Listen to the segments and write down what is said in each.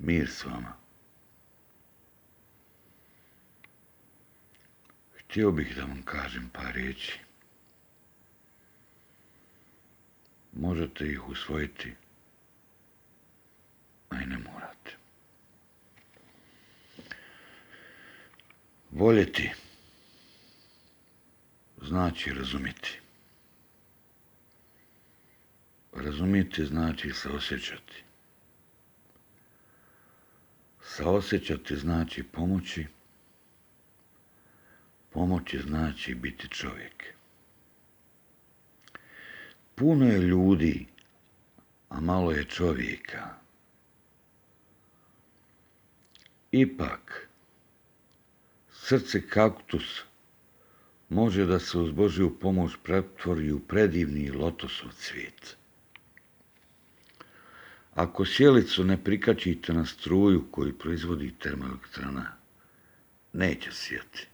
Mir s vama. Htio bih da vam kažem par riječi. Možete ih usvojiti, a i ne morate. Voljeti znači razumjeti. Razumjeti znači saosjećati. Saosjećati znači pomoći. Pomoći znači biti čovjek. Puno je ljudi, a malo je čovjeka. Ipak, srce kaktus može da se uz Božju pomoć pretvori u predivni lotosov cvijet. Ako sjelicu ne prikačite na struju koju proizvodi termoelektrana, neće sijati.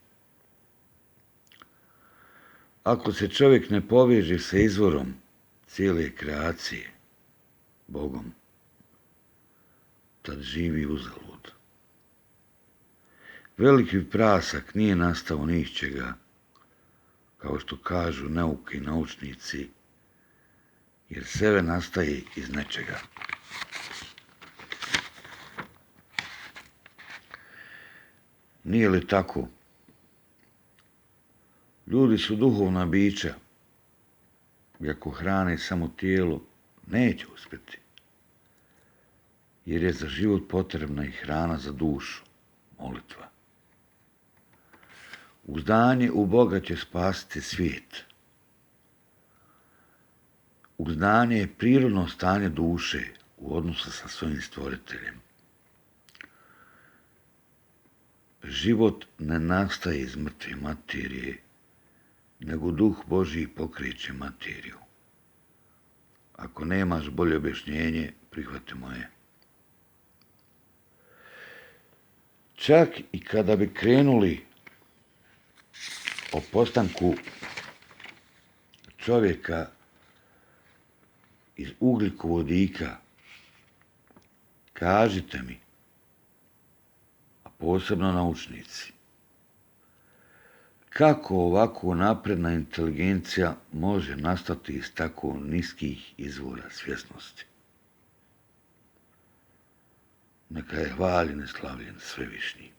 Ako se čovjek ne poveže sa izvorom cijele kreacije, Bogom, tad živi uzalud. Veliki prasak nije nastao ni iz čega, kao što kažu nauke i naučnici, jer sve nastaje iz nečega. Nije li tako? Ljudi su duhovna bića i ako hrane samo tijelo, neće uspjeti, jer je za život potrebna i hrana za dušu, molitva. Uzdanje u Boga će spasiti svijet. Uzdanje je prirodno stanje duše u odnosu sa svojim stvoriteljem. Život ne nastaje iz mrtve materije, nego Duh Božji pokreće materiju. Ako nemaš bolje objašnjenje, prihvati moje. Čak i kada bi krenuli o postanku čovjeka iz ugljikovodika, kažite mi, a posebno naučnici, kako ovako napredna inteligencija može nastati iz tako niskih izvora svjesnosti? Neka je hvaljen i slavljen Svevišnji.